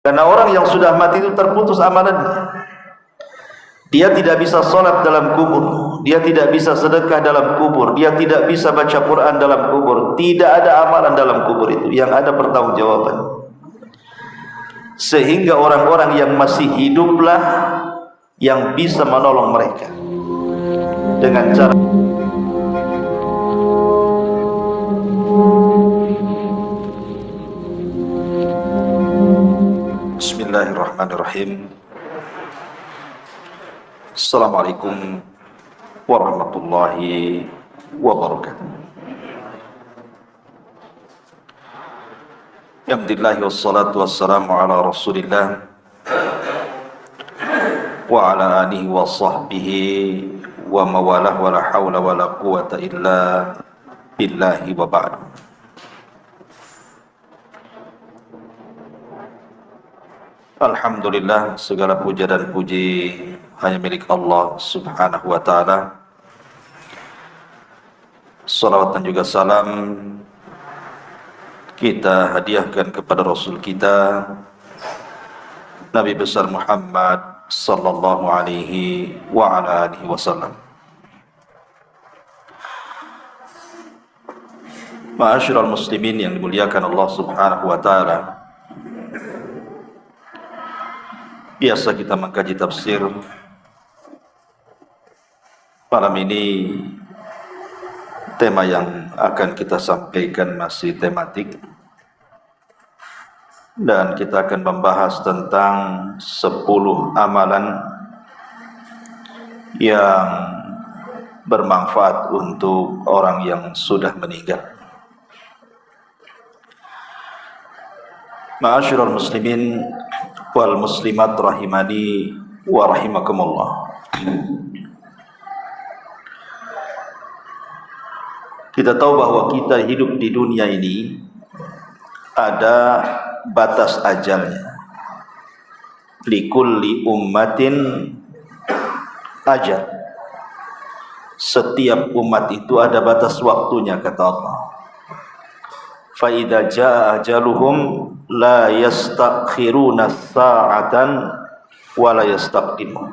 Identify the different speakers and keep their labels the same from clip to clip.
Speaker 1: Karena orang yang sudah mati itu terputus amalannya. Dia tidak bisa sholat dalam kubur, dia tidak bisa sedekah dalam kubur, dia tidak bisa baca Quran dalam kubur. Tidak ada amalan dalam kubur itu, yang ada pertanggungjawaban. Sehingga orang-orang yang masih hiduplah yang bisa menolong mereka dengan cara Bismillahirrahmanirrahim. Assalamualaikum warahmatullahi wabarakatuh. Alhamdulillah wassalatu wassalamu ala Rasulillah wa ala alihi wa sahbihi wa mawalah wa la hawla wa la quwata illa billahi wa ba'd. Alhamdulillah, segala puja dan puji hanya milik Allah subhanahu wa ta'ala. Salawat dan juga salam kita hadiahkan kepada Rasul kita Nabi besar Muhammad sallallahu alaihi wa ala alihi wasallam. Ma'asyiral muslimin yang dimuliakan Allah subhanahu wa ta'ala, biasa kita mengkaji tafsir. Malam ini tema yang akan kita sampaikan masih tematik, dan kita akan membahas tentang 10 amalan yang bermanfaat untuk orang yang sudah meninggal. Ma'asyiral muslimin wal muslimat rahimani wa rahimakumullah. Kita tahu bahwa kita hidup di dunia ini ada batas ajalnya. Likulli ummatin ajal. Setiap umat itu ada batas waktunya, kata Allah. Fa idza jaa ajaluhum la yastakhiruna sa'atan wa la yastaqdimun.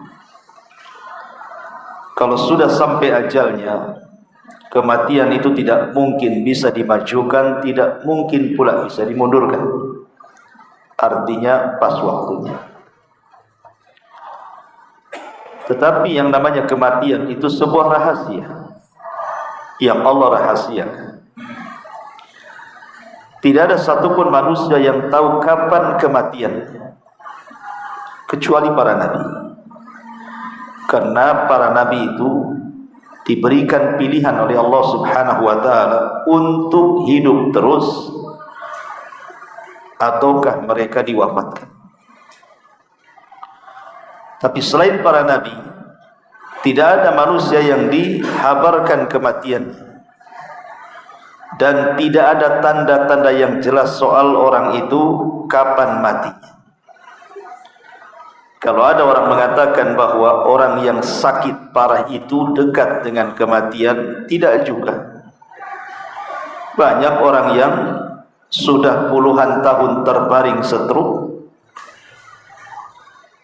Speaker 1: Kalau sudah sampai ajalnya, kematian itu tidak mungkin bisa dimajukan, tidak mungkin pula bisa dimundurkan. Artinya pas waktunya. Tetapi yang namanya kematian itu sebuah rahasia yang Allah rahasiakan. Tidak ada satupun manusia yang tahu kapan kematiannya kecuali para nabi. Karena para nabi itu diberikan pilihan oleh Allah subhanahu wa ta'ala untuk hidup terus ataukah mereka diwafatkan. Tapi selain para nabi, tidak ada manusia yang dihabarkan kematian, dan tidak ada tanda-tanda yang jelas soal orang itu kapan mati. Kalau ada orang mengatakan bahwa orang yang sakit parah itu dekat dengan kematian, tidak juga. Banyak orang yang sudah puluhan tahun terbaring stroke,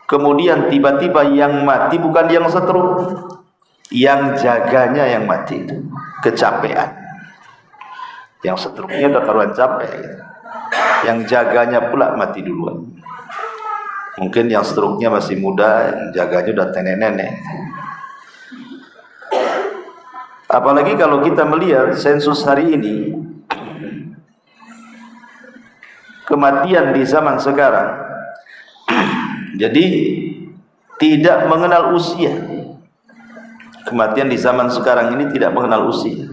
Speaker 1: kemudian tiba-tiba yang mati bukan yang stroke, yang jaganya yang mati itu kecapean. Yang stroke-nya udah karuan capek gitu. Yang jaganya pula mati duluan. Mungkin yang stroke-nya masih muda, yang jaganya udah nenek-nenek. Apalagi kalau kita melihat sensus hari ini, kematian di zaman sekarang jadi tidak mengenal usia. Kematian di zaman sekarang ini tidak mengenal usia.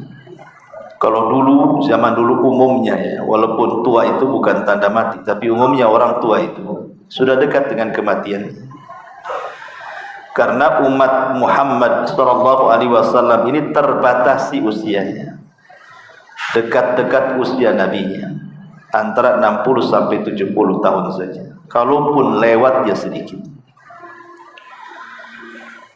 Speaker 1: Kalau dulu, zaman dulu umumnya ya, walaupun tua itu bukan tanda mati, tapi umumnya orang tua itu sudah dekat dengan kematian. Karena umat Muhammad SAW ini terbatasi usianya, dekat-dekat usia nabinya, antara 60 sampai 70 tahun saja. Kalaupun lewat ya sedikit.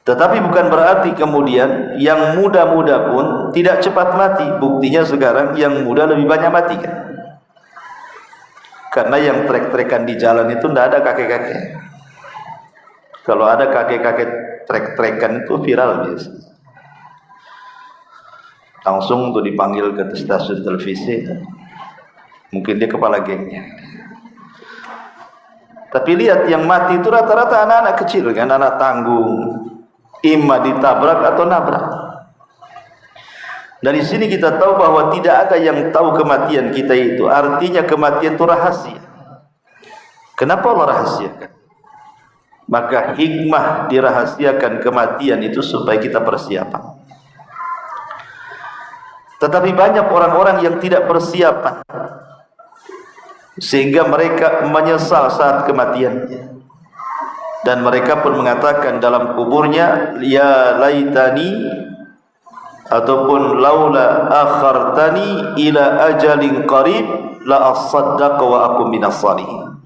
Speaker 1: Tetapi bukan berarti kemudian yang muda-muda pun tidak cepat mati. Buktinya sekarang yang muda lebih banyak mati kan? Karena yang trek-trekan di jalan itu tidak ada kakek-kakek. Kalau ada kakek-kakek trek-trekan itu viral biasa. Langsung untuk dipanggil ke stasiun televisi. Mungkin dia kepala gengnya. Tapi lihat yang mati itu rata-rata anak-anak kecil kan, anak tanggung, imma ditabrak atau nabrak. Dari sini kita tahu bahwa tidak ada yang tahu kematian kita itu. Artinya kematian itu rahasia. Kenapa Allah rahasiakan? Maka hikmah dirahasiakan kematian itu supaya kita persiapan. Tetapi banyak orang-orang yang tidak persiapan, sehingga mereka menyesal saat kematiannya. Dan mereka pun mengatakan dalam kuburnya, ya laitani, ataupun laula akhartani ila ajalin qarib la asaddaqa wa akum minas salihin.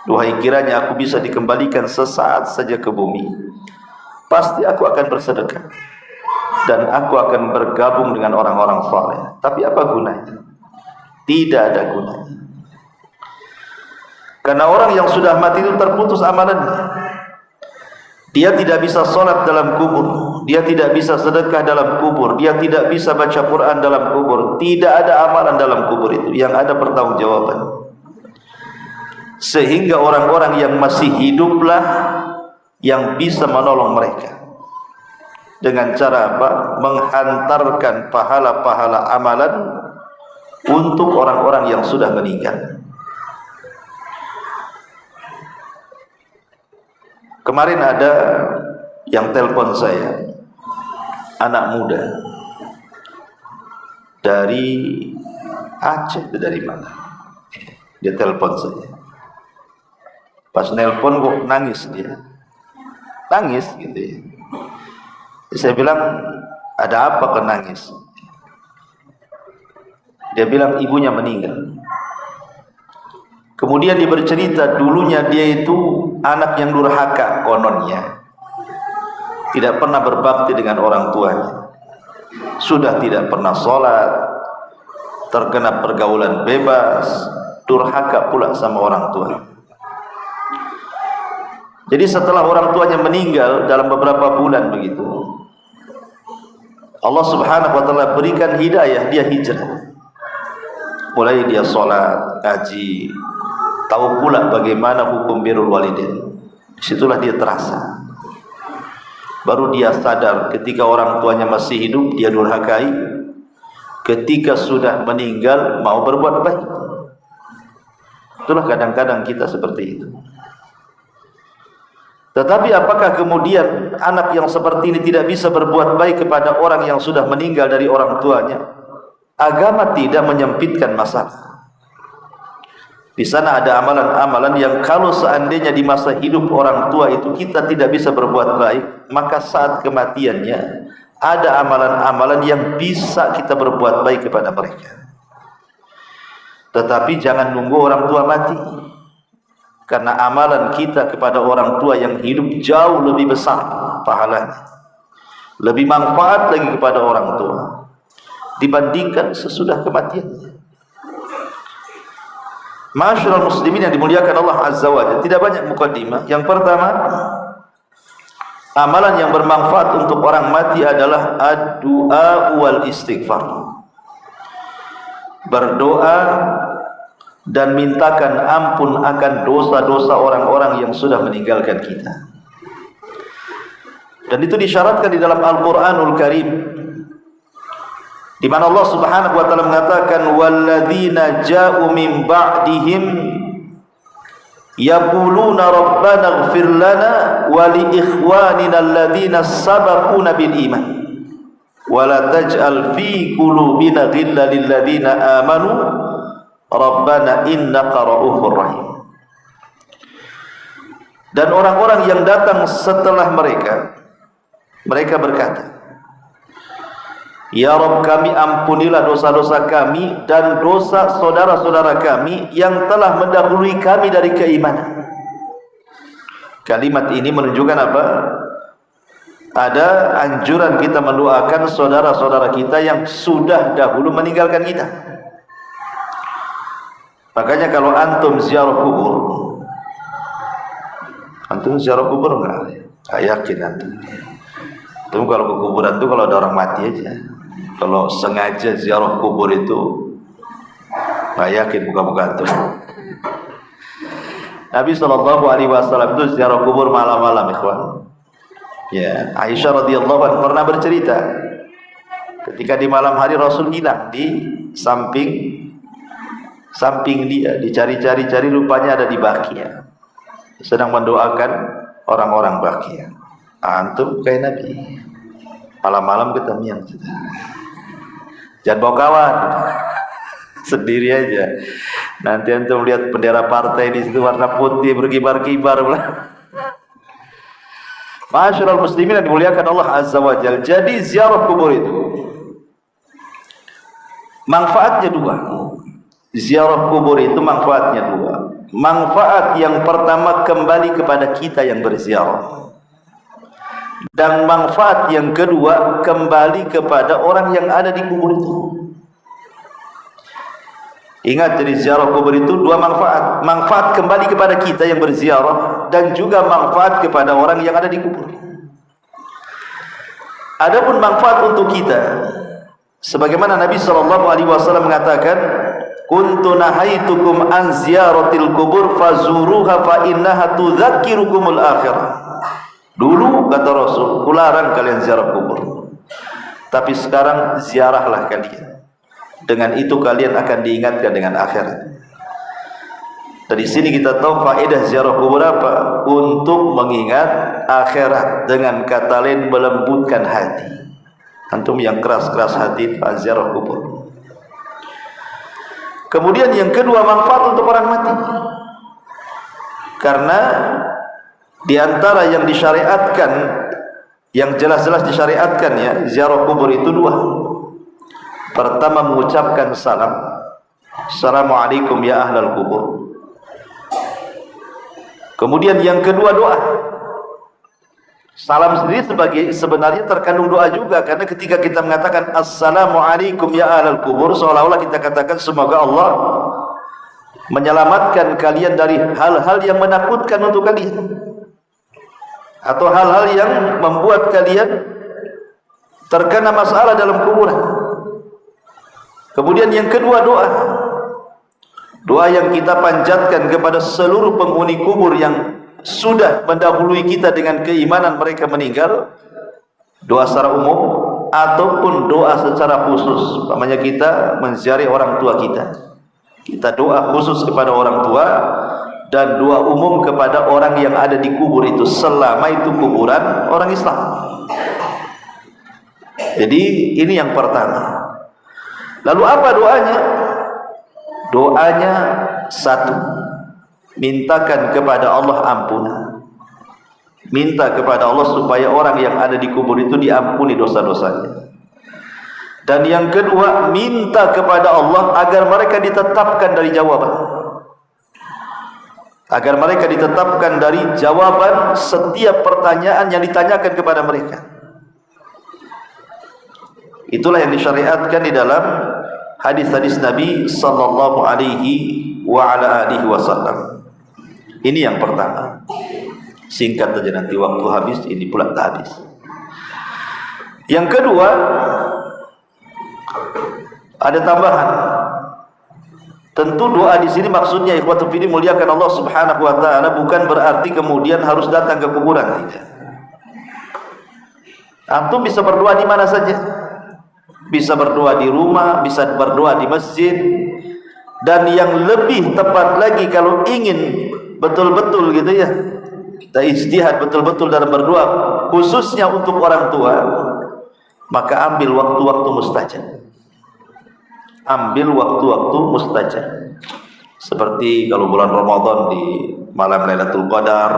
Speaker 1: Duhai kiranya aku bisa dikembalikan sesaat saja ke bumi, pasti aku akan bersedekah dan aku akan bergabung dengan orang-orang saleh. Tapi apa gunanya? Tidak ada gunanya. Karena orang yang sudah mati itu terputus amalannya. Dia tidak bisa sholat dalam kubur, dia tidak bisa sedekah dalam kubur, dia tidak bisa baca Quran dalam kubur. Tidak ada amalan dalam kubur itu, yang ada pertanggungjawaban. Sehingga orang-orang yang masih hiduplah yang bisa menolong mereka. Dengan cara apa? Menghantarkan pahala-pahala amalan untuk orang-orang yang sudah meninggal. Kemarin ada yang telepon saya, anak muda dari Aceh, dari mana? Dia telepon saya. Pas nelpon kok nangis dia, nangis gitu ya. Saya bilang, ada apa kau nangis? Dia bilang ibunya meninggal. Kemudian dia bercerita dulunya dia itu anak yang durhaka kononnya, tidak pernah berbakti dengan orang tuanya, sudah tidak pernah sholat, terkena pergaulan bebas, durhaka pula sama orang tua. Jadi setelah orang tuanya meninggal dalam beberapa bulan begitu, Allah Subhanahu wa taala berikan hidayah, dia hijrah. Mulai dia sholat, ngaji, tahu pula bagaimana hukum birrul walidain. Disitulah dia terasa. Baru dia sadar ketika orang tuanya masih hidup dia durhakai, ketika sudah meninggal mau berbuat baik. Itulah kadang-kadang kita seperti itu. Tetapi apakah kemudian anak yang seperti ini tidak bisa berbuat baik kepada orang yang sudah meninggal dari orang tuanya? Agama tidak menyempitkan masalah. Di sana ada amalan-amalan yang kalau seandainya di masa hidup orang tua itu kita tidak bisa berbuat baik, maka saat kematiannya ada amalan-amalan yang bisa kita berbuat baik kepada mereka. Tetapi jangan nunggu orang tua mati, karena amalan kita kepada orang tua yang hidup jauh lebih besar pahalanya, lebih manfaat lagi kepada orang tua dibandingkan sesudah kematiannya. Ma'asyiral muslimin yang dimuliakan Allah Azza wa Jalla, tidak banyak mukadimah. Yang pertama, amalan yang bermanfaat untuk orang mati adalah ad-du'a wal istighfar. Berdoa dan mintakan ampun akan dosa-dosa orang-orang yang sudah meninggalkan kita. Dan itu disyaratkan di dalam Al-Qur'anul Karim, di mana Allah Subhanahu wa taala mengatakan walladzina ja'u min ba'dihim yaquluna rabbana ighfir lana wa li ikhwanina alladzina sabaquna bil iman wa la taj'al fi qulubina ghillan lil ladzina amanu rabbana innaka ra'ufur rahim. Dan orang-orang yang datang setelah mereka berkata, ya Rabb kami, ampunilah dosa-dosa kami dan dosa saudara-saudara kami yang telah mendahului kami dari keimanan. Kalimat ini menunjukkan apa? Ada anjuran kita mendoakan saudara-saudara kita yang sudah dahulu meninggalkan kita. Makanya kalau antum ziarah kubur, antum ziarah kubur enggak? Nggak yakin antum. Antum kalau ke kuburan itu kalau ada orang mati aja. Kalau sengaja ziarah kubur itu nggak yakin buka-buka antum. Nabi SAW itu ziarah kubur malam-malam, ikhwan. Ya, Aisyah radhiyallahu anha pernah bercerita ketika di malam hari Rasul hilang di samping dia, dicari-cari rupanya ada di Baqiyah, sedang mendoakan orang-orang Baqiyah. Antum kayak Nabi malam-malam ketemu jangan bawa kawan, sendiri aja. Nanti antum lihat bendera partai di situ warna putih berkibar-kibar. Masyaallah muslimin yang dimuliakan Allah Azza wa Jalla. Jadi ziarah kubur itu manfaatnya dua. Ziarah kubur itu manfaatnya dua. Manfaat yang pertama kembali kepada kita yang berziarah. Dan manfaat yang kedua kembali kepada orang yang ada di kubur itu. Ingat, jadi ziarah kubur itu dua manfaat. Manfaat kembali kepada kita yang berziarah dan juga manfaat kepada orang yang ada di kubur. Adapun manfaat untuk kita, sebagaimana Nabi SAW mengatakan, "Kuntu nahaitukum an ziyaratil kubur fazuruha fa innaha tudzakkirukumul akhirah." Dulu kata Rasul, kularang kalian ziarah kubur. Tapi sekarang ziarahlah kalian. Dengan itu kalian akan diingatkan dengan akhirat. Dari sini kita tahu faedah ziarah kubur apa? Untuk mengingat akhirat, dengan kata lain melembutkan hati. Antum yang keras-keras hati, ziarah kubur. Kemudian yang kedua, manfaat untuk orang mati. Karena di antara yang disyariatkan, yang jelas-jelas disyariatkan ya, ziarah kubur itu dua. Pertama, mengucapkan salam. Assalamualaikum ya ahlal kubur. Kemudian yang kedua, doa. Salam sendiri sebenarnya terkandung doa juga, karena ketika kita mengatakan Assalamualaikum ya ahlal kubur, seolah-olah kita katakan semoga Allah menyelamatkan kalian dari hal-hal yang menakutkan untuk kalian, atau hal-hal yang membuat kalian terkena masalah dalam kuburan. Kemudian yang kedua, doa. Doa yang kita panjatkan kepada seluruh penghuni kubur yang sudah mendahului kita dengan keimanan mereka meninggal. Doa secara umum ataupun doa secara khusus. Namanya kita menziarahi orang tua kita. Kita doa khusus kepada orang tua dan doa umum kepada orang yang ada di kubur itu, selama itu kuburan orang Islam. Jadi ini yang pertama. Lalu apa doanya? Doanya satu, mintakan kepada Allah ampunan. Minta kepada Allah supaya orang yang ada di kubur itu diampuni dosa-dosanya. Dan yang kedua, minta kepada Allah agar mereka ditetapkan dari jawaban. Agar mereka ditetapkan dari jawaban setiap pertanyaan yang ditanyakan kepada mereka. Itulah yang disyariatkan di dalam hadis-hadis Nabi sallallahu alaihi wa ala alihi wasallam. Ini yang pertama. Singkat saja, nanti waktu habis ini pula tak habis. Yang kedua, ada tambahan. Tentu doa di sini maksudnya ikhwatul fillah muliakan Allah Subhanahu wa taala, bukan berarti kemudian harus datang ke kuburan, tidak. Antum bisa berdoa di mana saja. Bisa berdoa di rumah, bisa berdoa di masjid, dan yang lebih tepat lagi kalau ingin betul-betul gitu ya, kita ijtihad betul-betul dalam berdoa khususnya untuk orang tua, maka ambil waktu-waktu mustajab. Ambil waktu-waktu mustajab. Seperti kalau bulan Ramadan di malam Lailatul Qadar,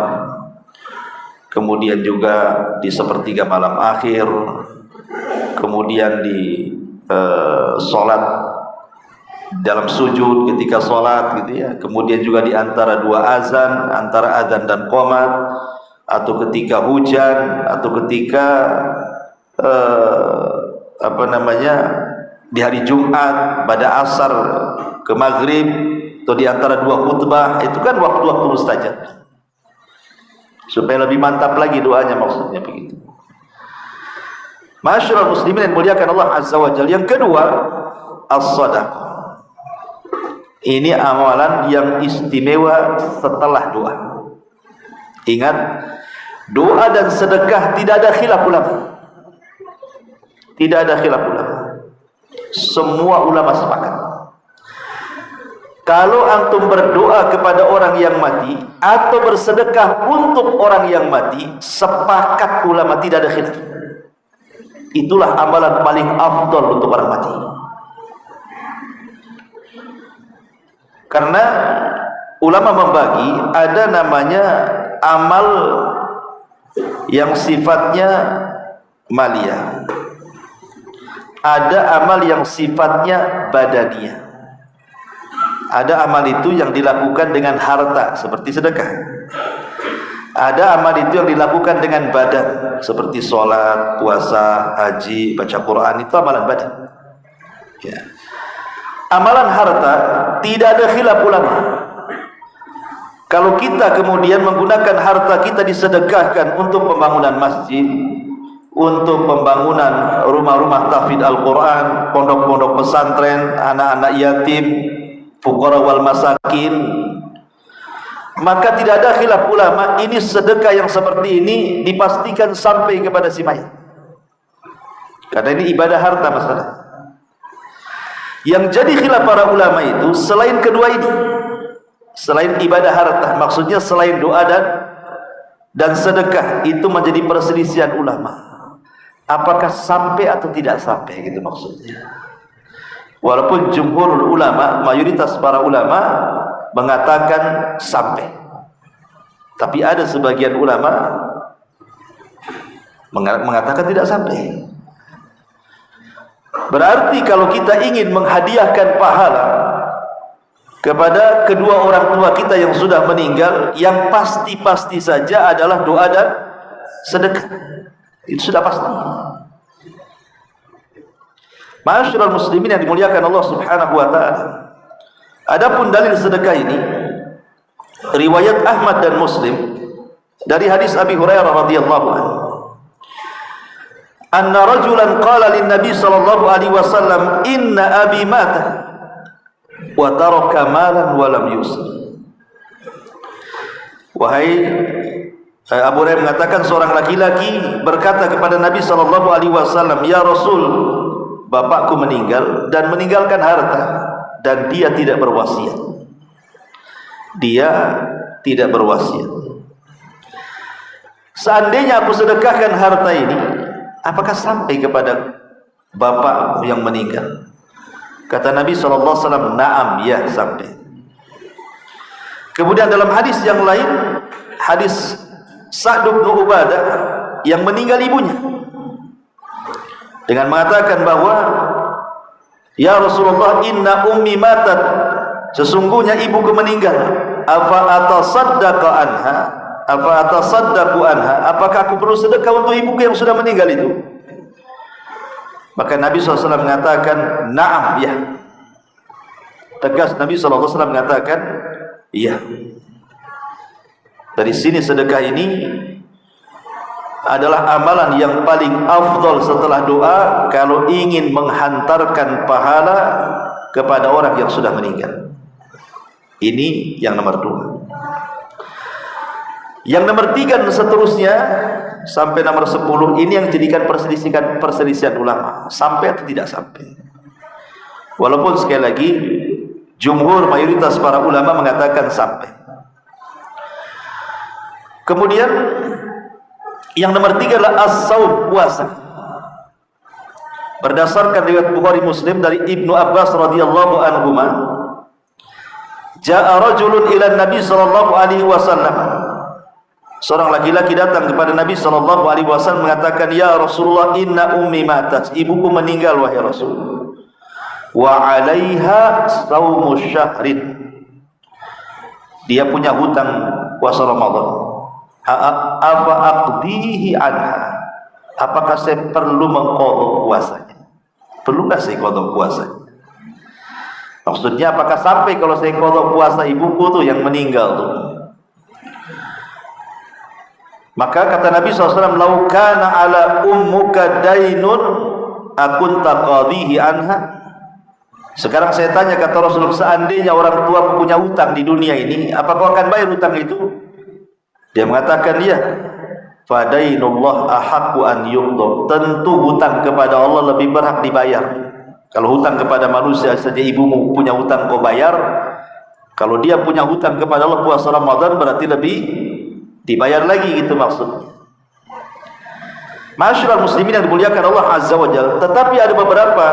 Speaker 1: kemudian juga di sepertiga malam akhir, kemudian di sholat dalam sujud ketika sholat gitu ya, kemudian juga di antara dua azan, antara azan dan qomat, atau ketika hujan, atau ketika di hari Jumat pada asar ke maghrib, atau di antara dua khutbah, itu kan waktu-waktu mustajab. Supaya lebih mantap lagi doanya, maksudnya begitu. Masyarul muslimin yang muliakan Allah Azza wa Jalla. Yang kedua, as-sadaqah. Ini amalan yang istimewa setelah doa. Ingat, doa dan sedekah tidak ada khilaf ulama. Tidak ada khilaf ulama. Semua ulama sepakat. Kalau antum berdoa kepada orang yang mati atau bersedekah untuk orang yang mati, sepakat ulama, tidak ada khilaf. Itulah amalan paling afdal untuk orang mati. Karena ulama membagi, ada namanya amal yang sifatnya maliyah, ada amal yang sifatnya badaniyah. Ada amal itu yang dilakukan dengan harta seperti sedekah. Ada amal itu yang dilakukan dengan badan seperti sholat, puasa, haji, baca Quran. Itu amalan badan ya. Amalan harta tidak ada khilaf ulama. Kalau kita kemudian menggunakan harta kita disedekahkan untuk pembangunan masjid, untuk pembangunan rumah-rumah tahfidz Al-Quran, pondok-pondok pesantren, anak-anak yatim, fuqara wal masakin, maka tidak ada khilaf ulama, ini sedekah yang seperti ini dipastikan sampai kepada si mayat. Karena ini ibadah harta masalah. Yang jadi khilaf para ulama itu selain kedua ini, selain ibadah harta, maksudnya selain doa dan sedekah, itu menjadi perselisihan ulama. Apakah sampai atau tidak sampai, gitu maksudnya. Walaupun jumhur ulama, mayoritas para ulama mengatakan sampai, tapi ada sebagian ulama mengatakan tidak sampai. Berarti kalau kita ingin menghadiahkan pahala kepada kedua orang tua kita yang sudah meninggal, yang pasti-pasti saja adalah doa dan sedekah. Itu sudah pasti. Ma'asyiral muslimin yang dimuliakan Allah Subhanahu wa taala. Adapun dalil sedekah ini riwayat Ahmad dan Muslim dari hadis Abi Hurairah radhiyallahu anhu. Anna rajulan qala lin Nabi sallallahu alaihi wasallam, "Inna abi mata wa taraka malan wa lam yusir." Wahai Abu Hurairah mengatakan, seorang laki-laki berkata kepada Nabi sallallahu alaihi wasallam, "Ya Rasul, bapakku meninggal dan meninggalkan harta, dan dia tidak berwasiat." Dia tidak berwasiat. Seandainya aku sedekahkan harta ini, apakah sampai kepada bapak yang meninggal? Kata Nabi SAW, "Na'am, ya, sampai." Kemudian dalam hadis yang lain, hadis Sa'd bin Ubadah yang meninggal ibunya, dengan mengatakan bahwa, "Ya Rasulullah, inna ummi matat, sesungguhnya ibuku meninggal. Afa atasaddaqa anha? Apa atasaddaqu anha? Apakah aku perlu sedekah untuk ibuku yang sudah meninggal itu?" Maka Nabi SAW mengatakan, "Na'am, ya." Tegas Nabi SAW mengatakan, "Iya." Dari sini sedekah ini adalah amalan yang paling afdal setelah doa kalau ingin menghantarkan pahala kepada orang yang sudah meninggal. Ini yang nomor 2. Yang nomor 3 dan seterusnya sampai nomor 10, ini yang jadikan perselisihan ulama, sampai atau tidak sampai. Walaupun sekali lagi jumhur mayoritas para ulama mengatakan sampai. Kemudian yang nomor 3 adalah as-saum, puasa. Berdasarkan riwayat Bukhari Muslim dari Ibnu Abbas radhiyallahu anhuma, ja'a rajulun ila Nabi sallallahu alaihi wasallam. Seorang laki-laki datang kepada Nabi sallallahu alaihi wasallam mengatakan, "Ya Rasulullah, inna ummi matat." Ibuku meninggal wahai Rasul. Wa 'alaiha shaumu syahrin. Dia punya hutang puasa Ramadan. Apa aqdihi anha? Apakah saya perlu mengqadha puasanya? Perlu enggak saya qadha puasanya? Maksudnya apakah sampai kalau saya qada puasa ibuku tuh yang meninggal tuh? Maka kata Nabi SAW, "Lau kana ala ummuka dainun akunta qadhihi anha." Sekarang saya tanya, kata Rasulullah, seandainya orang tua punya hutang di dunia ini, apakah akan bayar hutang itu? Dia mengatakan, ya. Fadainullah ahaqqu an yuqda. Tentu hutang kepada Allah lebih berhak dibayar. Kalau hutang kepada manusia saja, ibumu punya hutang kau bayar. Kalau dia punya hutang kepada Allah puasa Ramadan, berarti lebih dibayar lagi, gitu maksudnya. Masyaallah muslimin yang dimuliakan Allah Azza wa Jalla. Tetapi ada beberapa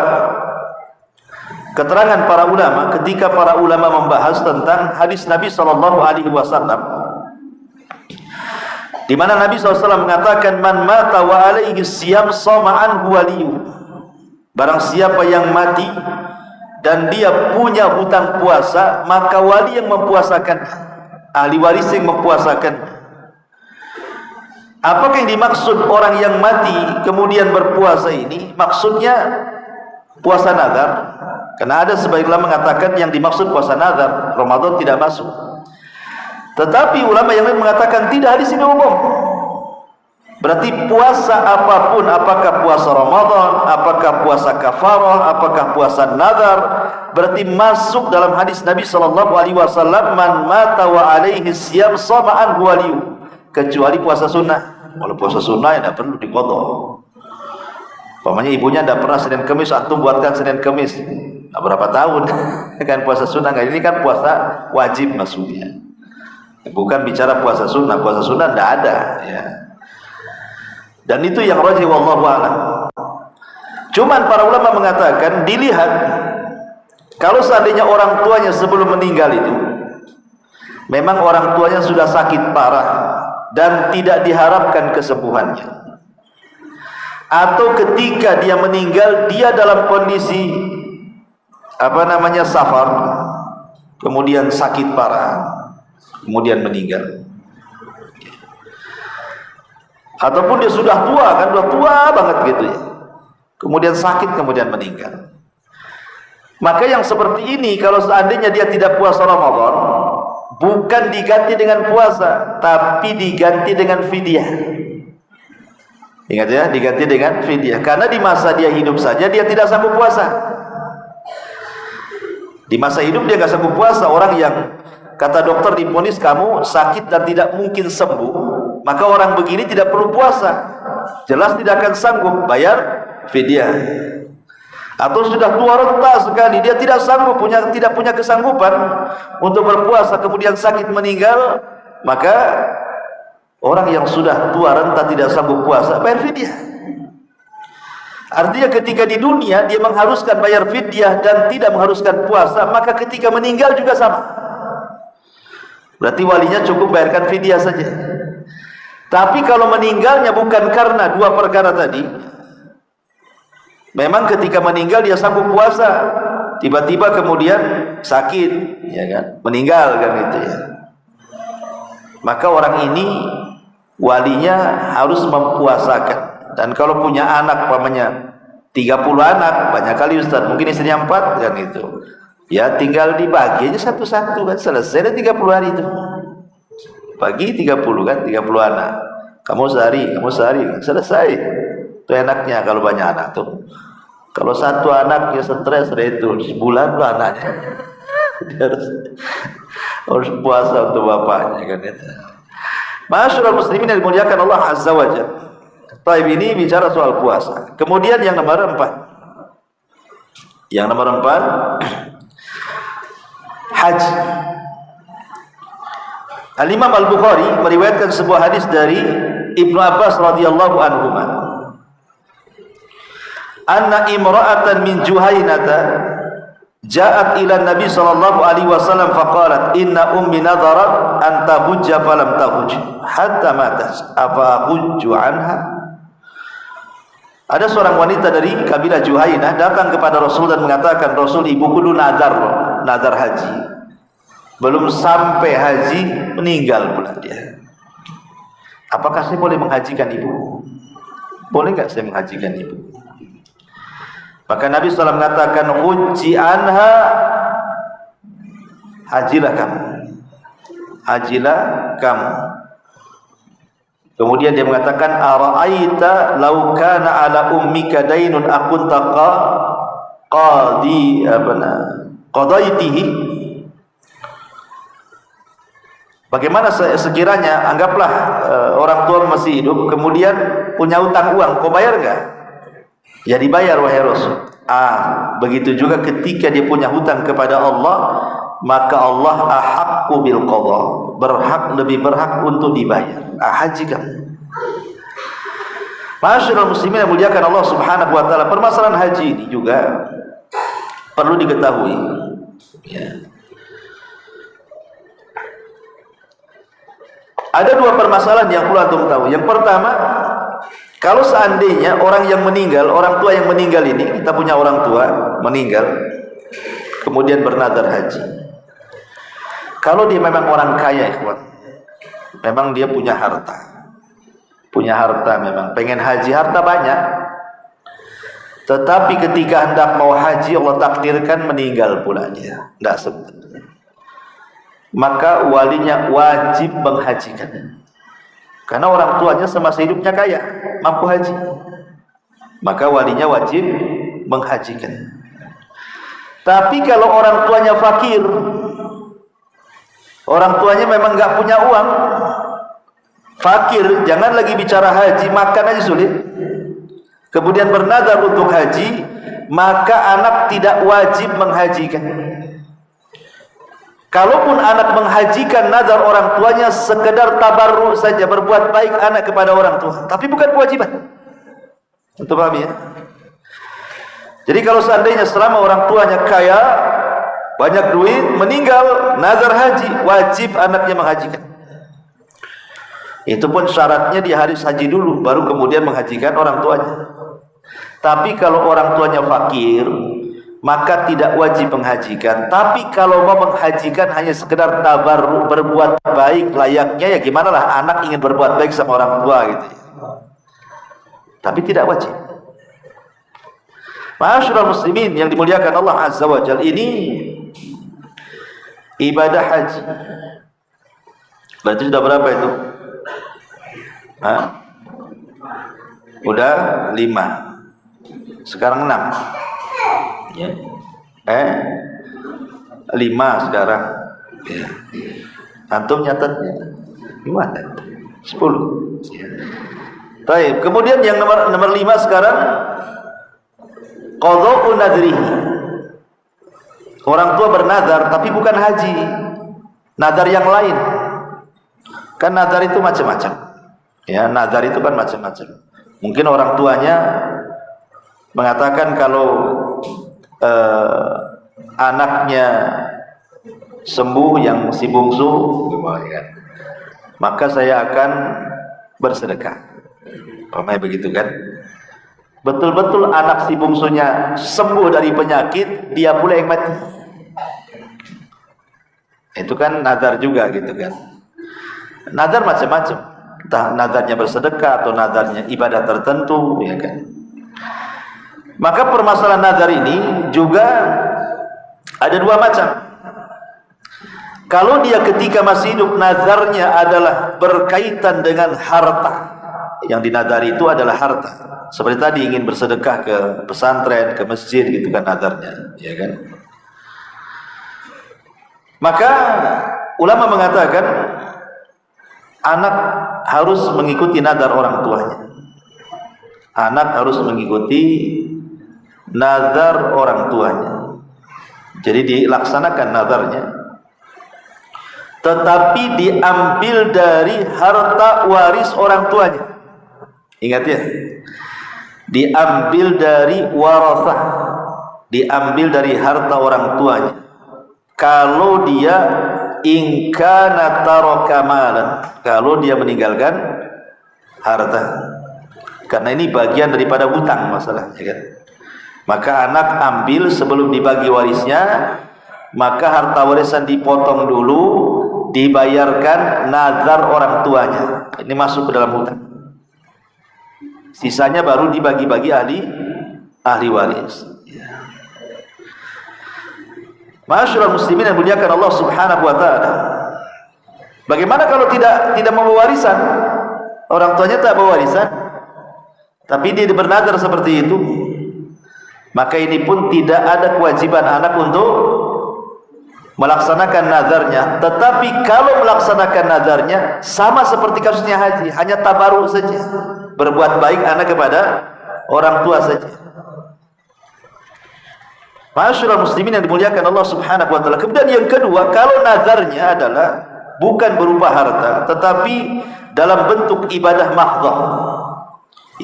Speaker 1: keterangan para ulama ketika para ulama membahas tentang hadis Nabi SAW, di mana Nabi SAW mengatakan, man mata wa alaihi siyam sama'an waliyu. Barang siapa yang mati dan dia punya hutang puasa, maka wali yang mempuasakan, ahli waris yang mempuasakan. Apakah yang dimaksud orang yang mati kemudian berpuasa ini? Maksudnya puasa nazar. Karena ada sebagian ulama mengatakan yang dimaksud puasa nazar, Ramadan tidak masuk. Tetapi ulama yang lain mengatakan tidak, hadis ini umum. Berarti puasa apapun, apakah puasa Ramadan, apakah puasa kafarah, apakah puasa nazar, berarti masuk dalam hadis Nabi SAW, man mata wa alaihi siyam sama'an waliyu, kecuali puasa sunnah. Kalau puasa sunnah ya tidak perlu diqadha. Umpamanya ibunya tidak pernah Senin Kemis, antum buatkan Senin Kemis, berapa tahun kan puasa sunnah? Ini kan puasa wajib maksudnya. Bukan bicara puasa sunnah tidak ada, ya. Dan itu yang rajih wallahu a'lam. Cuman para ulama mengatakan, dilihat kalau seandainya orang tuanya sebelum meninggal itu memang orang tuanya sudah sakit parah dan tidak diharapkan kesembuhannya, atau ketika dia meninggal dia dalam kondisi safar, kemudian sakit parah, kemudian meninggal, ataupun dia sudah tua, kan sudah tua banget gitu ya, kemudian sakit, kemudian meninggal. Maka yang seperti ini kalau seandainya dia tidak puasa Ramadan, bukan diganti dengan puasa, tapi diganti dengan fidyah. Ingat ya, diganti dengan fidyah. Karena di masa dia hidup saja dia tidak sanggup puasa. Di masa hidup dia nggak sanggup puasa. Orang yang kata dokter divonis kamu sakit dan tidak mungkin sembuh, maka orang begini tidak perlu puasa. Jelas tidak akan sanggup bayar fidyah. Atau sudah tua renta sekali, dia tidak sanggup, tidak punya kesanggupan untuk berpuasa, kemudian sakit meninggal, maka orang yang sudah tua renta tidak sanggup puasa bayar fidyah. Artinya ketika di dunia dia mengharuskan bayar fidyah dan tidak mengharuskan puasa, maka ketika meninggal juga sama. Berarti walinya cukup bayarkan fidyah saja. Tapi kalau meninggalnya bukan karena dua perkara tadi, memang ketika meninggal dia sanggup puasa, tiba-tiba kemudian sakit, ya kan, meninggal kan itu ya. Maka orang ini walinya harus mempuasakan. Dan kalau punya anak umpamanya 30 anak, banyak kali Ustaz, mungkin istrinya 4 kan itu. Ya tinggal dibagi aja satu-satu kan, selesai dah 30 hari itu. Bagi 30 kan, 30 anak. Kamu sehari, selesai. Itu enaknya kalau banyak anak tuh. Kalau satu anak ya stres itu sebulan lah anaknya. Dia harus puasa untuk bapaknya kan itu. Masyaallah muslimin yang dimuliakan Allah Azza wa Jalla. Taib ini bicara soal puasa. Kemudian yang nomor 4. Yang nomor 4 haji. Al-Imam Al-Bukhari meriwayatkan sebuah hadis dari Ibnu Abbas radhiyallahu anhu, anna imra'atan min Juhainata ja'at ila Nabi sallallahu alaihi wasallam faqalat inna ummi nadarat an tahujja falam tahuj hatta matat afa hujju anha. Ada seorang wanita dari kabilah Juhainah datang kepada Rasul dan mengatakan, Rasul, ibuku dulu nazar haji, belum sampai haji meninggal pula dia. Apakah saya boleh menghajikan ibu? Boleh nggak saya menghajikan ibu? Maka Nabi SAW mengatakan, hujji anha hajilah kamu, hajilah kamu. Kemudian dia mengatakan, ara'aita law kana ala ummika dainun akunta qadaitihi. Bagaimana sekiranya, anggaplah orang tua masih hidup, kemudian punya utang uang, kau bayar enggak? Ya dibayar wahai Rasul. Begitu juga ketika dia punya hutang kepada Allah, maka Allah ahaqqu bil qadha, lebih berhak untuk dibayar. Haji kamu. Masyaallah muslimin yang muliakan Allah Subhanahu wa taala, permasalahan haji ini juga perlu diketahui. Ya. Ada dua permasalahan yang perlu antum tahu. Yang pertama, kalau seandainya orang yang meninggal, orang tua yang meninggal ini, kita punya orang tua meninggal, kemudian bernazar haji. Kalau dia memang orang kaya, ikhwan, memang dia punya harta memang, pengen haji, harta banyak, tetapi ketika hendak mau haji, Allah takdirkan meninggal pula dia, tidak sempat, maka walinya wajib menghajikan. Karena orang tuanya semasa hidupnya kaya, mampu haji, maka walinya wajib menghajikan. Tapi kalau orang tuanya fakir, orang tuanya memang nggak punya uang, fakir, jangan lagi bicara haji, makan aja sulit, kemudian bernazar untuk haji, maka anak tidak wajib menghajikan. Kalaupun anak menghajikan, nazar orang tuanya sekedar tabarruk saja, berbuat baik anak kepada orang tua, tapi bukan kewajiban. Untuk paham ya? Jadi kalau seandainya selama orang tuanya kaya, banyak duit, meninggal, nazar haji, wajib anaknya menghajikan. Itu pun syaratnya dia harus haji dulu, baru kemudian menghajikan orang tuanya. Tapi kalau orang tuanya fakir, maka tidak wajib menghajikan. Tapi kalau mau menghajikan hanya sekedar tabarruk, berbuat baik layaknya, ya gimana lah anak ingin berbuat baik sama orang tua gitu ya. Tapi tidak wajib. Ma'asyiral muslimin yang dimuliakan Allah Azza wa Jalla, ini ibadah haji. Berarti sudah berapa itu? Udah 5. Sekarang 6. Ya. 5 sekarang. Ya. Antum nyatatnya gimana? 10. Ya. Baik. Kemudian yang nomor 5 sekarang, qadha'u nadrihi. Orang tua bernazar tapi bukan haji, nazar yang lain. Kan nazar itu macam-macam. Ya, nazar itu kan macam-macam. Mungkin orang tuanya mengatakan kalau anaknya sembuh, yang si bungsu, maka saya akan bersedekah. Paham begitu kan? Betul-betul anak si bungsunya sembuh dari penyakit, dia pula yang mati. Itu kan nazar juga gitu kan. Nazar macam-macam. Entah nazarnya bersedekah atau nazarnya ibadah tertentu, ya kan. Maka permasalahan nazar ini juga ada dua macam. Kalau dia ketika masih hidup nazarnya adalah berkaitan dengan harta, yang dinazari itu adalah harta. Seperti tadi ingin bersedekah ke pesantren, ke masjid gitu kan nazarnya, ya kan. Maka ulama mengatakan anak harus mengikuti nazar orang tuanya. Anak harus mengikuti nazar orang tuanya. Jadi dilaksanakan nazarnya, tetapi diambil dari harta waris orang tuanya. Ingat ya, diambil dari warasah, diambil dari harta orang tuanya. Kalau dia ingkana taraka malan, kalau dia meninggalkan harta, karena ini bagian daripada hutang masalahnya kan. Maka anak ambil sebelum dibagi warisnya, maka harta warisan dipotong dulu, dibayarkan nazar orang tuanya. Ini masuk ke dalam hutang. Sisanya baru dibagi-bagi ahli waris. Ma'asyiral muslimin yang dimuliakan Allah Subhanahu wa taala. Bagaimana kalau tidak membawa warisan? Orang tuanya tak bawa warisan, tapi dia bernazar seperti itu. Maka ini pun tidak ada kewajiban anak untuk melaksanakan nazarnya. Tetapi kalau melaksanakan nazarnya sama seperti kasusnya haji, hanya tabaruk saja, berbuat baik anak kepada orang tua saja. Ma'asyiral muslimin yang dimuliakan Allah Subhanahu wa taala. Kemudian yang kedua, kalau nazarnya adalah bukan berupa harta, tetapi dalam bentuk ibadah mahdhah.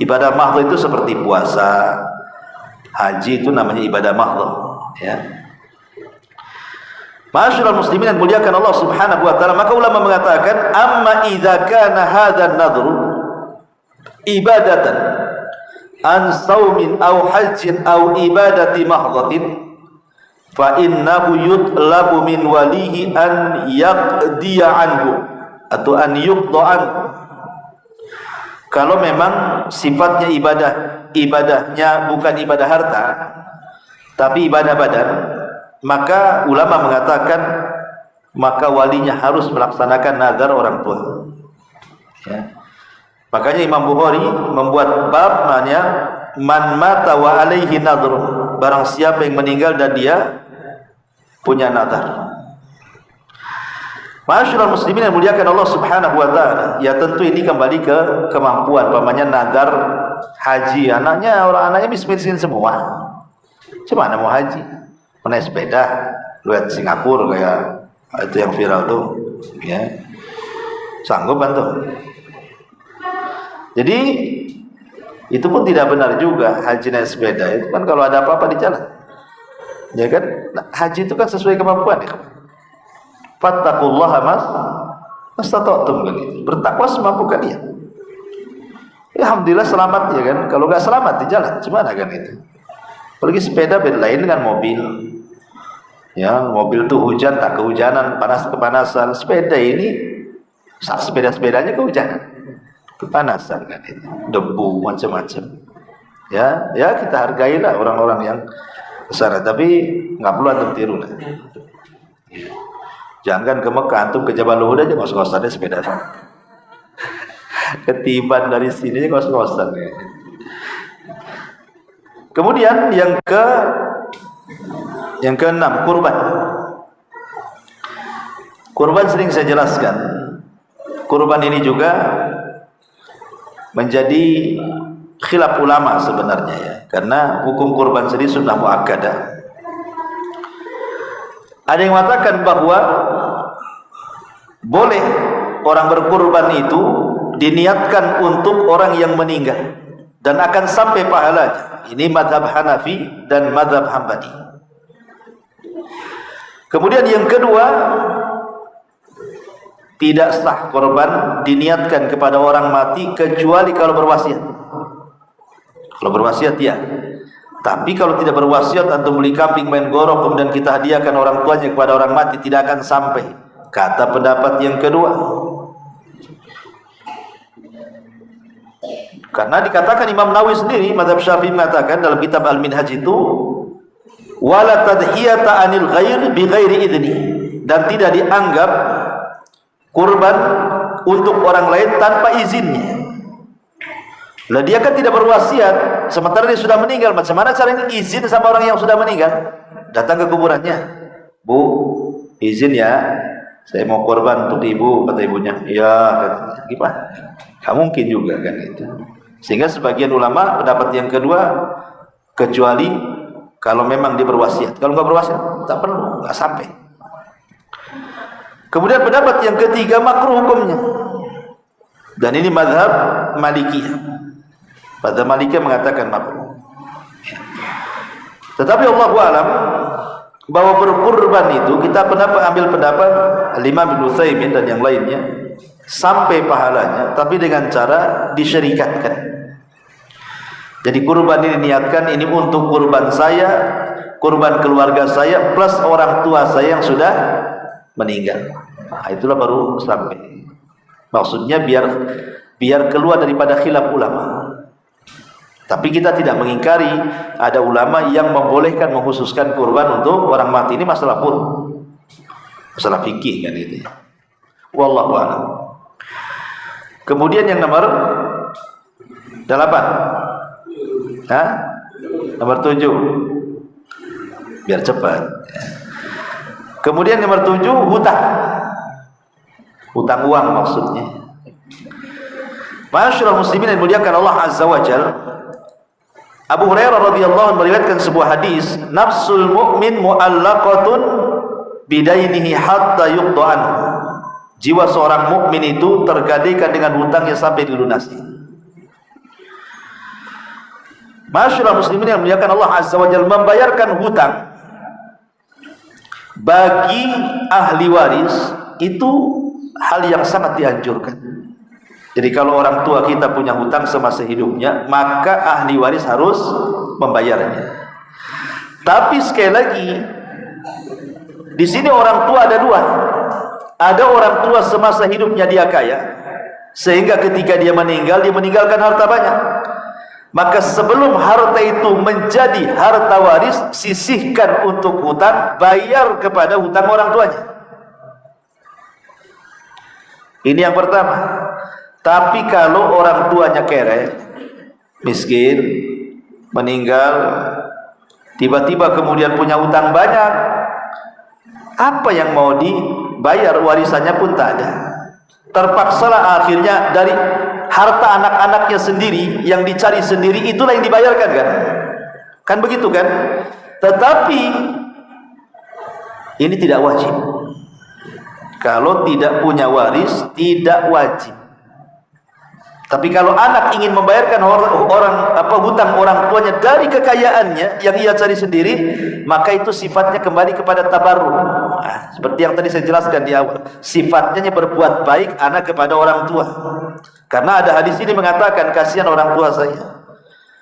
Speaker 1: Ibadah mahdhah itu seperti puasa, haji, itu namanya ibadah mahdhah, ya. Ma'asyiral muslimin yang dimuliakan Allah Subhanahu wa taala, maka ulama mengatakan, amma idza kana hadzal nadhru ibadatan an saumin aw hajjin aw ibadati mahdhatin fa innahu yutlabu min walihi an yaqdiya anhu atau an yuqda anhu. Kalau memang sifatnya ibadahnya bukan ibadah harta tapi ibadah badan, maka ulama mengatakan maka walinya harus melaksanakan nazar orang tua, ya. Makanya Imam Bukhari membuat bab namanya man mata wa alaihi nadhr, barang siapa yang meninggal dan dia punya nazar. Ma'asyiral muslimin yang muliakan Allah Subhanahu wa taala, ya tentu ini kembali ke kemampuan. Pamannya nazar haji, anaknya miskin semua. Cuma mau haji, naik sepeda, lihat Singapura kayak itu yang viral tuh, ya. Sanggup kan tuh. Jadi itu pun tidak benar juga haji naik sepeda. Itu kan kalau ada apa-apa di jalan, ya kan. Nah, haji itu kan sesuai kemampuan, ya. Fattaqullaha mastata'tum, begitu. Bertakwa semampu kalian. Ya, alhamdulillah selamat, ya kan. Kalau nggak selamat di jalan, gimana kan itu? Apalagi sepeda beda lain dengan mobil. Ya, mobil tuh hujan tak kehujanan, panas kepanasan. Sepeda ini saat sepedanya kehujanan, kepanasan kan itu, debu macam-macam. Ya kita hargailah orang-orang yang besar, tapi nggak perlu antum tiru lah. Jangan ke Mekah, antum ke Jabal Uhud aja ngos-ngosan deh sepeda. Ketiban dari sini ngos-ngosan. Ya. Kemudian yang keenam, kurban. Kurban sering saya jelaskan. Kurban ini juga menjadi khilaf ulama sebenarnya, ya. Karena hukum kurban sendiri sunnah muakkadah. Ada yang mengatakan bahwa boleh orang berkurban itu diniatkan untuk orang yang meninggal dan akan sampai pahalanya. Ini mazhab Hanafi dan mazhab Hambali. Kemudian yang kedua, tidak sah korban diniatkan kepada orang mati kecuali kalau berwasiat. Kalau berwasiat ya. Tapi kalau tidak berwasiat, antum beli kambing main gorok kemudian kita hadiahkan orang tuanya kepada orang mati, tidak akan sampai. Kata pendapat yang kedua. Karena dikatakan Imam Nawawi sendiri, mazhab Syafi'i mengatakan dalam kitab Al-Minhaj itu, wala tadhiyata anil ghair bi ghairi idni, dan tidak dianggap kurban untuk orang lain tanpa izinnya. Lah dia kan tidak berwasiat, sementara dia sudah meninggal. Macam mana caranya izin sama orang yang sudah meninggal? Datang ke kuburannya, Bu, izin ya, saya mau korban untuk ibu, kata ibunya. Ya, katanya. Gimana? Gak mungkin juga kan itu. Sehingga sebagian ulama pendapat yang kedua, kecuali kalau memang dia berwasiat. Kalau nggak berwasiat, tak perlu, nggak sampai. Kemudian pendapat yang ketiga, makruh hukumnya. Dan ini mazhab Malikiyah. Mazhab Malikiyah mengatakan makruh. Tetapi Allahu a'lam bahwa berkurban itu kita ambil pendapat Imam Ibnu Utsaimin dan yang lainnya sampai pahalanya, tapi dengan cara disyarikatkan. Jadi kurban ini niatkan ini untuk kurban saya, kurban keluarga saya plus orang tua saya yang sudah meninggal. Nah, itulah baru sampai. Maksudnya biar keluar daripada khilaf ulama. Tapi kita tidak mengingkari ada ulama yang membolehkan mengkhususkan kurban untuk orang mati. Ini masalah masalah fikih kan itu. Wallahu a'lam. Kemudian yang nomor 8. Nomor 7. Biar cepat. Kemudian nomor 7 hutang. Hutang uang maksudnya. Ma'asyiral muslimin yang dimuliakan Allah Azza wa Jalla, Abu Hurairah radhiyallahu anhu meriwayatkan sebuah hadis, nafsul mu'min mu'allaqatun bidainihi hatta yuqda anhu. Jiwa seorang mukmin itu tergadaikan dengan hutangnya sampai dilunasi. Ma'asyiral muslimin yang dimuliakan Allah Azza wa Jalla, membayarkan hutang bagi ahli waris itu hal yang sangat dianjurkan. Jadi kalau orang tua kita punya hutang semasa hidupnya, maka ahli waris harus membayarnya. Tapi sekali lagi, di sini orang tua ada dua. Ada orang tua semasa hidupnya dia kaya, sehingga ketika dia meninggal, dia meninggalkan harta banyak. Maka sebelum harta itu menjadi harta waris, sisihkan untuk hutang, bayar kepada hutang orang tuanya. Ini yang pertama. Tapi kalau orang tuanya kere, miskin, meninggal, tiba-tiba kemudian punya hutang banyak, apa yang mau dibayar, warisannya pun tak ada. Terpaksalah akhirnya dari harta anak-anaknya sendiri yang dicari sendiri, itulah yang dibayarkan kan? Kan begitu kan? Tetapi ini tidak wajib. Kalau tidak punya waris, tidak wajib. Tapi kalau anak ingin membayarkan hutang orang tuanya dari kekayaannya yang ia cari sendiri, maka itu sifatnya kembali kepada tabarruk. Seperti yang tadi saya jelaskan di awal, sifatnya berbuat baik anak kepada orang tua. Karena ada hadis ini mengatakan, kasihan orang tua saya,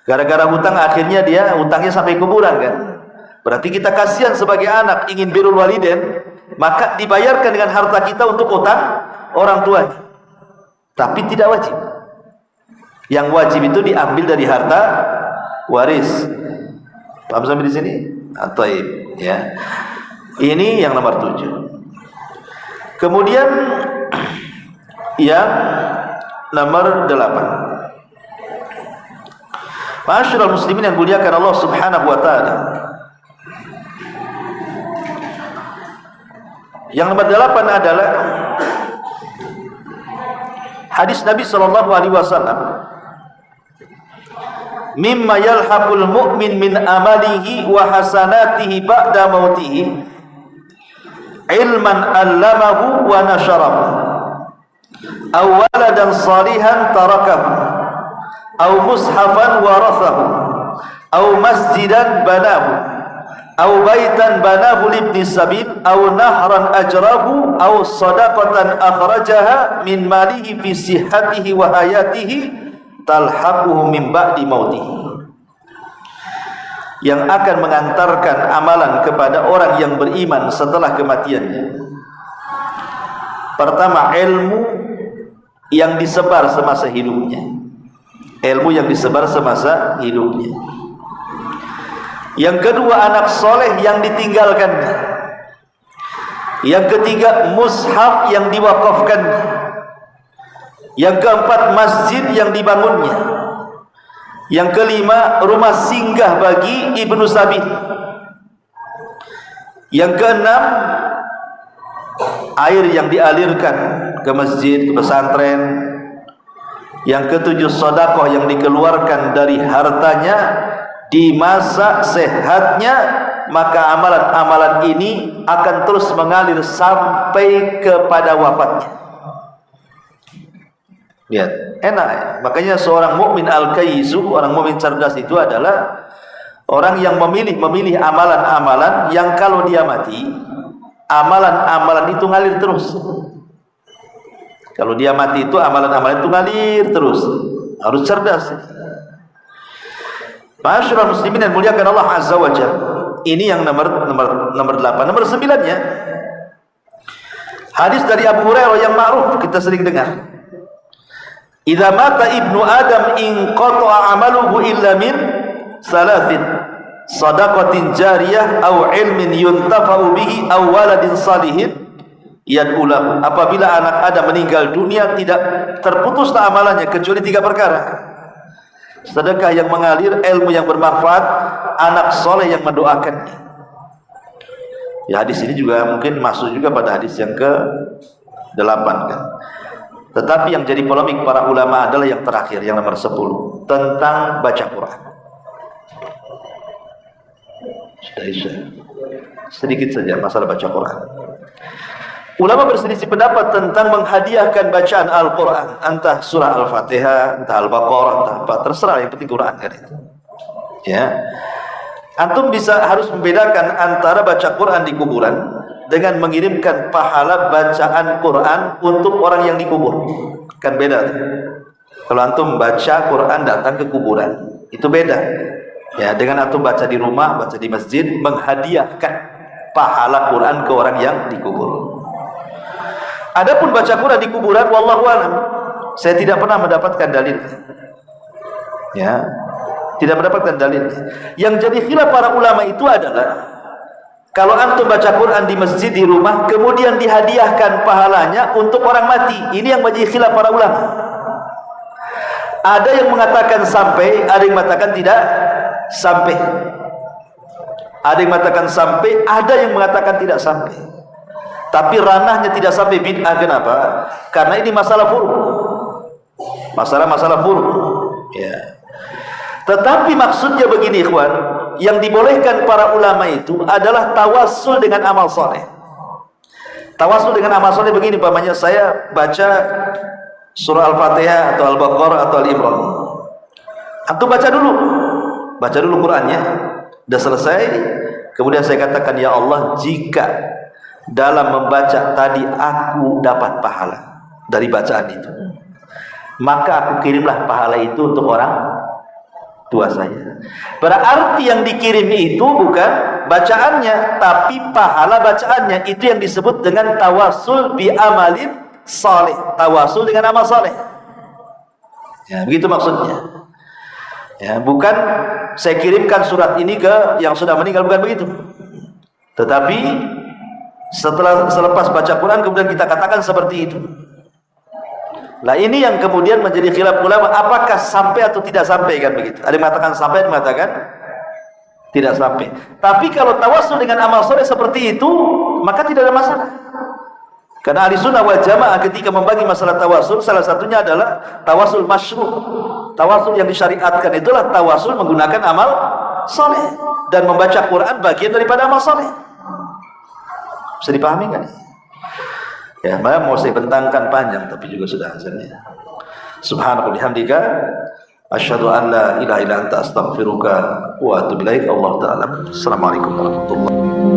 Speaker 1: gara-gara hutang akhirnya dia hutangnya sampai kuburan kan. Berarti kita kasihan sebagai anak, ingin birrul walidain, maka dibayarkan dengan harta kita untuk hutang orang tuanya. Tapi tidak wajib. Yang wajib itu diambil dari harta waris. Paham sampai di sini? Atau ya. Ini yang nomor 7. Kemudian yang nomor 8. Ma'asyiral muslimin yang muliakan Allah Subhanahu wa taala. Yang nomor 8 adalah hadis Nabi sallallahu alaihi wasallam, mimma yalhaqul mu'min min amalihi wa hasanatihi ba'da mautihi ilman allamahu wa nasharahu aw waladan salihan tarakahu aw mushafan warathahu aw masjidan banahu aw baitan banahu libni sabil aw nahran ajrahu aw sadaqatan akhrajaha min malihi fi sihhatihi wa hayatihi talhaquhu min ba'di mautihi, yang akan mengantarkan amalan kepada orang yang beriman setelah kematiannya. Pertama, ilmu yang disebar semasa hidupnya. Ilmu yang disebar semasa hidupnya. Yang kedua, anak soleh yang ditinggalkannya. Yang ketiga, mushaf yang diwakafkannya. Yang keempat, masjid yang dibangunnya. Yang kelima, rumah singgah bagi ibnu sabil. Yang keenam, air yang dialirkan ke masjid, ke pesantren. Yang ketujuh, sedekah yang dikeluarkan dari hartanya di masa sehatnya, maka amalan-amalan ini akan terus mengalir sampai kepada wafatnya. Lihat, enak ya? Makanya seorang mukmin al-kayyisu, orang mukmin cerdas itu adalah orang yang memilih amalan-amalan yang kalau dia mati, amalan-amalan itu ngalir terus. Kalau dia mati itu amalan-amalan itu ngalir terus. Harus cerdas. Ma'asyiral muslimin yang muliakan Allah Azza wa Jalla. Ini yang nomor 8. Nomor 9-nya hadis dari Abu Hurairah yang ma'ruf, kita sering dengar. idza mata ibnu adam in qata'a amaluhu illa min salasin, sadaqatin jariyah aw ilmin yuntafa'u bihi aw waladin salihin yad'ulahu. Apabila anak Adam meninggal dunia, tidak terputuslah amalannya kecuali 3 perkara: sedekah yang mengalir, ilmu yang bermanfaat, anak soleh yang mendoakannya. Ya, hadis ini juga mungkin masuk juga pada hadis yang ke-8 kan. Tetapi yang jadi polemik para ulama adalah yang terakhir, yang nomor 10, tentang baca Quran. Sedikit saja masalah baca Quran. Ulama berselisih pendapat tentang menghadiahkan bacaan Al-Quran, entah surah Al-Fatihah, entah Al-Baqarah, entah apa, terserah, yang penting Quran kan itu. Ya, antum harus membedakan antara baca Quran di kuburan dengan mengirimkan pahala bacaan Quran untuk orang yang dikubur. Kan beda tuh. Kalau antum baca Quran datang ke kuburan, itu beda. Ya, dengan antum baca di rumah, baca di masjid, menghadiahkan pahala Quran ke orang yang dikubur. Adapun baca Quran di kuburan, wallahu alam, saya tidak pernah mendapatkan dalil. Ya, tidak mendapatkan dalil. Yang jadi khilaf para ulama itu adalah kalau antum baca Quran di masjid, di rumah, kemudian dihadiahkan pahalanya untuk orang mati. Ini yang menjadi khilaf para ulama. Ada yang mengatakan sampai, ada yang mengatakan tidak sampai. Ada yang mengatakan sampai, ada yang mengatakan tidak sampai. Tapi ranahnya tidak sampai bid'ah. Kenapa? Karena ini masalah furu'. Masalah furu'. Ya. Tetapi maksudnya begini, ikhwan, yang dibolehkan para ulama itu adalah tawassul dengan amal soleh. Tawassul dengan amal soleh begini, pamannya saya baca surah Al-Fatihah atau Al-Baqarah atau Al-Imran. Antum baca dulu Qur'annya. Sudah selesai, kemudian saya katakan, ya Allah, jika dalam membaca tadi aku dapat pahala dari bacaan itu, maka aku kirimlah pahala itu untuk orang tua saya. Berarti yang dikirim itu bukan bacaannya, tapi pahala bacaannya. Itu yang disebut dengan tawasul bi amalin saleh, tawasul dengan amal saleh. Ya, begitu maksudnya. Ya, bukan saya kirimkan surat ini ke yang sudah meninggal, bukan begitu. Tetapi selepas baca Quran kemudian kita katakan seperti itu. Nah, ini yang kemudian menjadi khilaf ulama, apakah sampai atau tidak sampai, kan begitu. Ada yang mengatakan sampai, ada yang mengatakan tidak sampai. Tapi kalau tawasul dengan amal soleh seperti itu, maka tidak ada masalah. Karena ahli sunnah wal jamaah ketika membagi masalah tawasul, salah satunya adalah tawasul masyru'. Tawasul yang disyariatkan itulah tawasul menggunakan amal soleh, dan membaca Quran bagian daripada amal soleh. Bisa dipahami kan? Ya, mau saya bentangkan panjang, tapi juga sudah azannya. Subhanallah bihamdika, asyhadu an la ilaha illa anta, astaghfiruka wa atubu ilaik. Allah taala. Assalamualaikum warahmatullahi wabarakatuh.